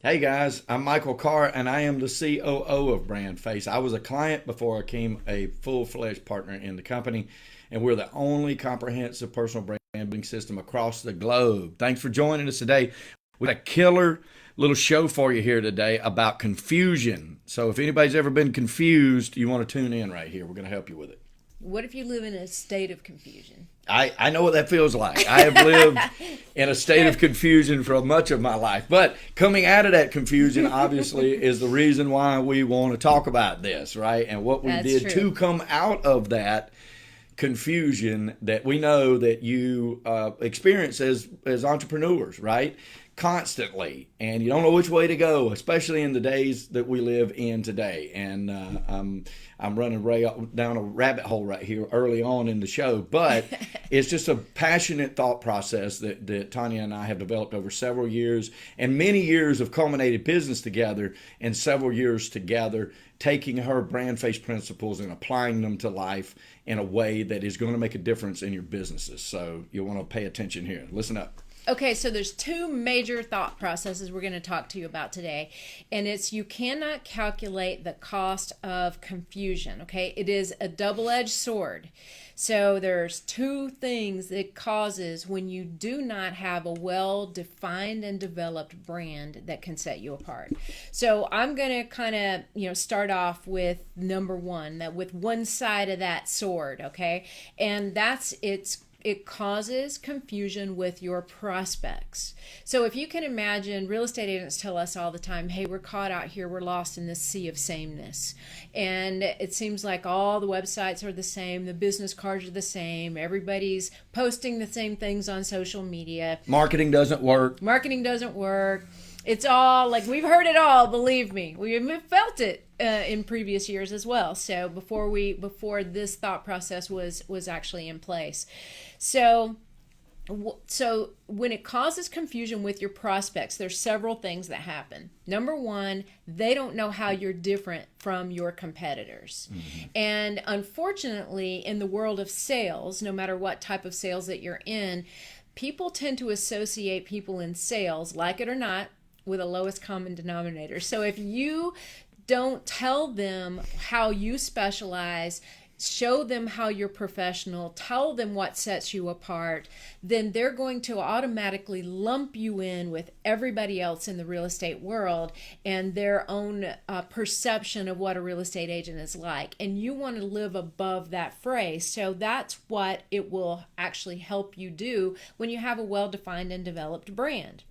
Hey guys, I'm Michael Carr and I am the COO of BrandFace. I was a client before I became a full-fledged partner in the company, and we're the only comprehensive personal brand building system across the globe. Thanks for joining us today. We got a killer little show for you here today about confusion. So if anybody's ever been confused, you want to tune in right here. We're going to help you with it. What if you live in a state of confusion? I know what that feels like. I have lived in a state of confusion for much of my life. But coming out of that confusion, obviously, is the reason why we want to talk about this, right? And what we That's did true. to come out of that confusion that we know that you experience as entrepreneurs, right? Constantly, and you don't know which way to go, especially in the days that we live in today. And I'm running down a rabbit hole right here early on in the show, but it's just a passionate thought process that Tanya and I have developed over several years and many years of culminated business together, and several years together taking her BrandFace principles and applying them to life in a way that is going to make a difference in your businesses. So you want to pay attention here. Listen up. Okay, so there's two major thought processes we're going to talk to you about today, and it's you cannot calculate the cost of confusion, okay? It is a double-edged sword. So there's two things it causes when you do not have a well-defined and developed brand that can set you apart. So I'm going to kind of, start off with number one, that with one side of that sword, okay? And it causes confusion with your prospects. So if you can imagine, real estate agents tell us all the time, hey, we're caught out here, we're lost in this sea of sameness. And it seems like all the websites are the same, the business cards are the same, everybody's posting the same things on social media. Marketing doesn't work. It's all like, we've heard it all, believe me. We've felt it in previous years as well. So before this thought process was actually in place. So when it causes confusion with your prospects, there's several things that happen. Number one, they don't know how you're different from your competitors. Mm-hmm. And unfortunately, in the world of sales, no matter what type of sales that you're in, people tend to associate people in sales, like it or not, with a lowest common denominator. So if you don't tell them how you specialize, show them how you're professional, tell them what sets you apart, then they're going to automatically lump you in with everybody else in the real estate world and their own perception of what a real estate agent is like. And you want to live above that fray. So that's what it will actually help you do when you have a well-defined and developed brand.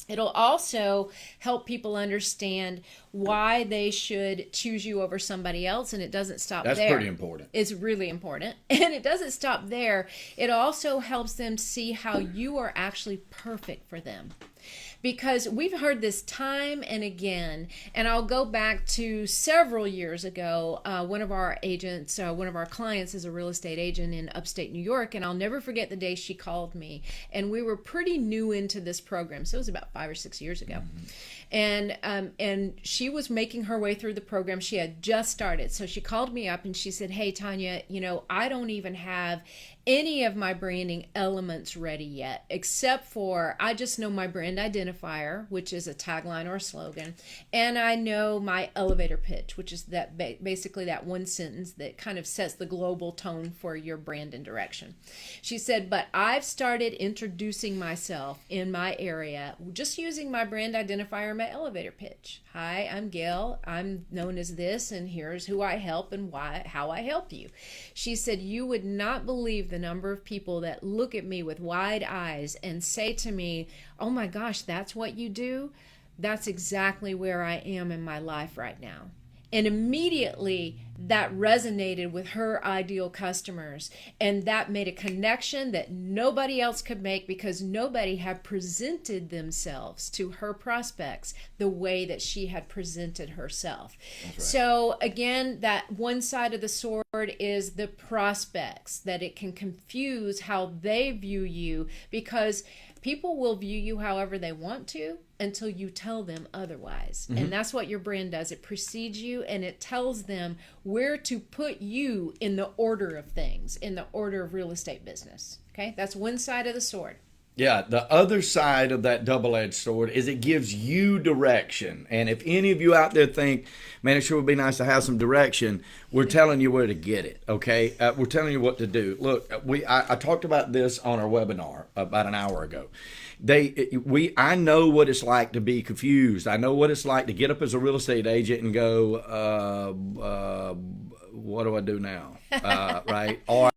It'll also help people understand why they should choose you over somebody else, and it doesn't stop there. That's pretty important. It's really important. And it doesn't stop there. It also helps them see how you are actually perfect for them. Because we've heard this time and again, and I'll go back to several years ago. One of our clients is a real estate agent in upstate New York, and I'll never forget the day she called me. And we were pretty new into this program, so it was about 5 or 6 years ago. Mm-hmm. And she was making her way through the program. She had just started, so she called me up and she said, "Hey, Tanya, I don't even have any of my branding elements ready yet, except for I just know my brand identifier, which is a tagline or a slogan, and I know my elevator pitch, which is that basically that one sentence that kind of sets the global tone for your brand and direction." She said, "But I've started introducing myself in my area just using my brand identifier and my elevator pitch. Hi, I'm Gail. I'm known as this, and here's who I help and how I help you." She said, "You would not believe the number of people that look at me with wide eyes and say to me, 'Oh my gosh, that's what you do?' That's exactly where I am in my life right now." And immediately that resonated with her ideal customers. And that made a connection that nobody else could make because nobody had presented themselves to her prospects the way that she had presented herself. That's right. So again, that one side of the sword is the prospects, that it can confuse how they view you because people will view you however they want to until you tell them otherwise. Mm-hmm. And that's what your brand does. It precedes you and it tells them where to put you in the order of things, in the order of real estate business. Okay? That's one side of the sword. Yeah, the other side of that double-edged sword is it gives you direction. And if any of you out there think, man, it sure would be nice to have some direction, we're telling you where to get it, okay? We're telling you what to do. Look, I talked about this on our webinar about an hour ago. I know what it's like to be confused. I know what it's like to get up as a real estate agent and go, what do I do now? Right? Or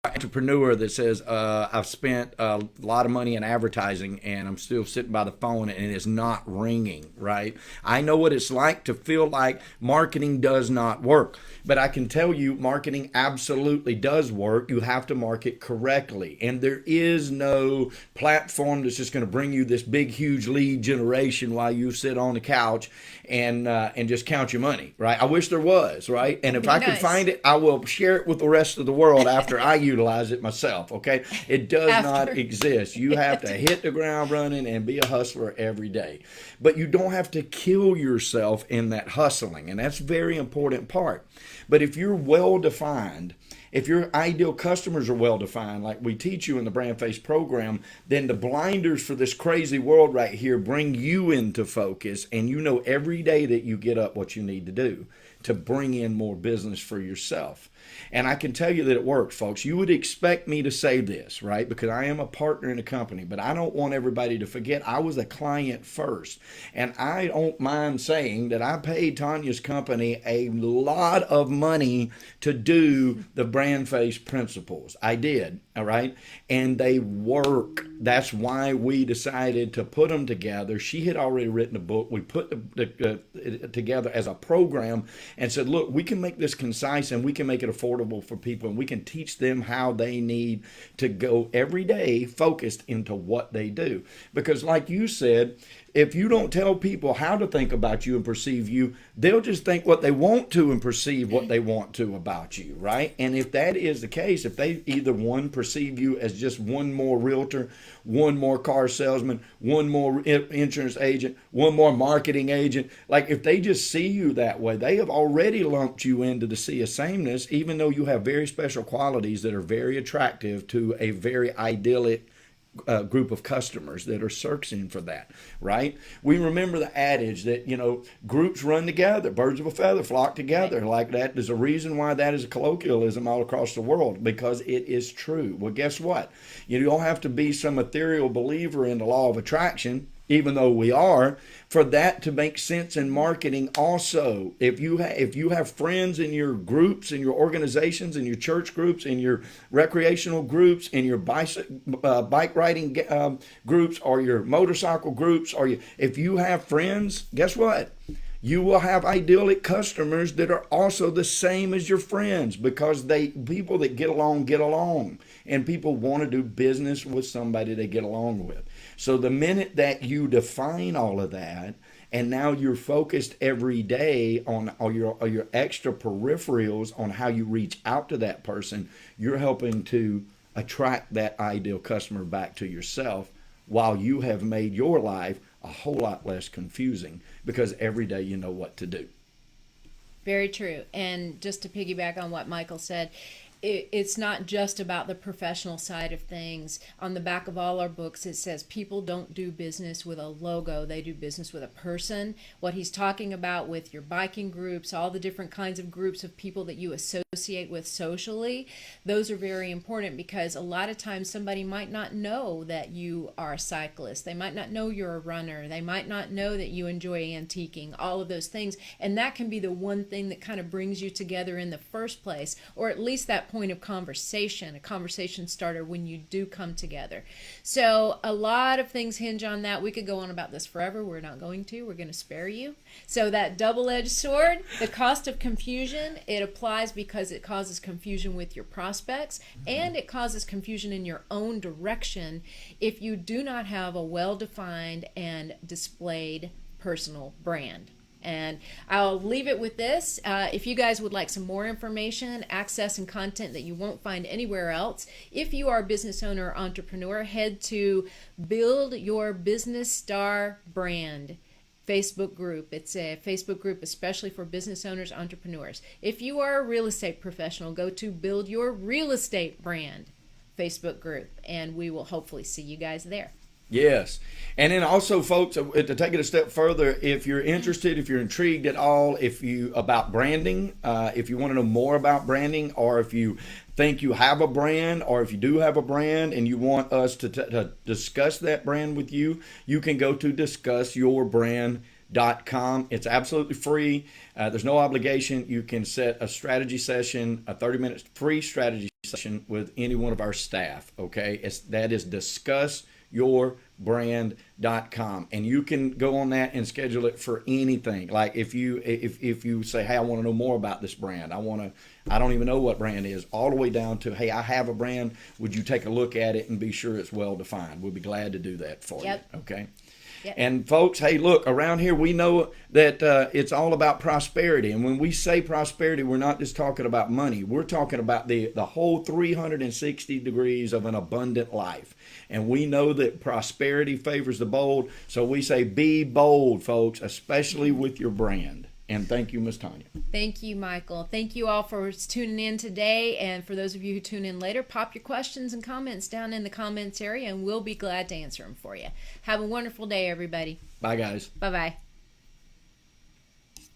entrepreneur that says I've spent a lot of money in advertising and I'm still sitting by the phone and it's not ringing, right? I know what it's like to feel like marketing does not work, but I can tell you marketing absolutely does work. You have to market correctly, and there is no platform that's just going to bring you this big huge lead generation while you sit on the couch and just count your money, right? I wish there was, right? And if I could find it, I will share it with the rest of the world after I utilize it myself, okay? It does not exist. You have to hit the ground running and be a hustler every day. But you don't have to kill yourself in that hustling, and that's a very important part. But if you're well-defined, if your ideal customers are well-defined, like we teach you in the BrandFace program, then the blinders for this crazy world right here bring you into focus, and you know every day that you get up what you need to do to bring in more business for yourself. And I can tell you that it works, folks. You would expect me to say this, right? Because I am a partner in a company, but I don't want everybody to forget I was a client first. And I don't mind saying that I paid Tanya's company a lot of money to do the BrandFace principles. I did, all right? And they work. That's why we decided to put them together. She had already written a book. We put it together as a program and said, look, we can make this concise and we can make it affordable for people, and we can teach them how they need to go every day focused into what they do. Because like you said, if you don't tell people how to think about you and perceive you, they'll just think what they want to and perceive what they want to about you, right? And if that is the case, if they either one perceive you as just one more realtor, one more car salesman, one more insurance agent, one more marketing agent, like if they just see you that way, they have already lumped you into the sea of sameness, even though you have very special qualities that are very attractive to a very idyllic group of customers that are searching for that, right? We remember the adage that, you know, groups run together, birds of a feather flock together, like that. There's a reason why that is a colloquialism all across the world, because it is true. Well, guess what? You don't have to be some ethereal believer in the law of attraction, even though we are, for that to make sense in marketing also. If you have friends in your groups, in your organizations, in your church groups, in your recreational groups, in your bike riding groups, or your motorcycle groups, if you have friends, guess what? You will have idyllic customers that are also the same as your friends, because people that get along, and people want to do business with somebody they get along with. So the minute that you define all of that, and now you're focused every day on all your extra peripherals on how you reach out to that person, you're helping to attract that ideal customer back to yourself, while you have made your life a whole lot less confusing, because every day you know what to do. Very true. And just to piggyback on what Michael said, it's not just about the professional side of things. On the back of all our books, it says people don't do business with a logo. They do business with a person. What he's talking about with your biking groups, all the different kinds of groups of people that you associate with socially, those are very important, because a lot of times somebody might not know that you are a cyclist. They might not know you're a runner. They might not know that you enjoy antiquing, all of those things. And that can be the one thing that kind of brings you together in the first place, or at least that point of conversation, a conversation starter when you do come together. So a lot of things hinge on that. We could go on about this forever. We're not going to. We're going to spare you. So that double-edged sword, the cost of confusion, it applies because it causes confusion with your prospects, and it causes confusion in your own direction if you do not have a well-defined and displayed personal brand. And I'll leave it with this. If you guys would like some more information, access, and content that you won't find anywhere else, if you are a business owner or entrepreneur, head to Build Your Business Star Brand Facebook group. It's a Facebook group especially for business owners, entrepreneurs. If you are a real estate professional, go to Build Your Real Estate Brand Facebook group, and we will hopefully see you guys there. Yes. And then also, folks, to take it a step further, if you're interested, if you're intrigued at all, about branding, if you want to know more about branding, or if you think you have a brand, or if you do have a brand and you want us to discuss that brand with you, you can go to discussyourbrand.com. It's absolutely free. There's no obligation. You can set a strategy session, a 30-minute free strategy session with any one of our staff. Okay, that is discussyourbrand.com, and you can go on that and schedule it for anything. Like if you say, hey, I want to know more about this brand, I don't even know what brand it is, all the way down to, hey, I have a brand, would you take a look at it and be sure it's well defined? We'll be glad to do that for you. Okay. Yep. And folks, hey, look, around here we know that it's all about prosperity. And when we say prosperity, we're not just talking about money. We're talking about the whole 360 degrees of an abundant life. And we know that prosperity favors the bold. So we say be bold, folks, especially with your brand. And thank you, Ms. Tanya. Thank you, Michael. Thank you all for tuning in today. And for those of you who tune in later, pop your questions and comments down in the comments area, and we'll be glad to answer them for you. Have a wonderful day, everybody. Bye, guys. Bye-bye.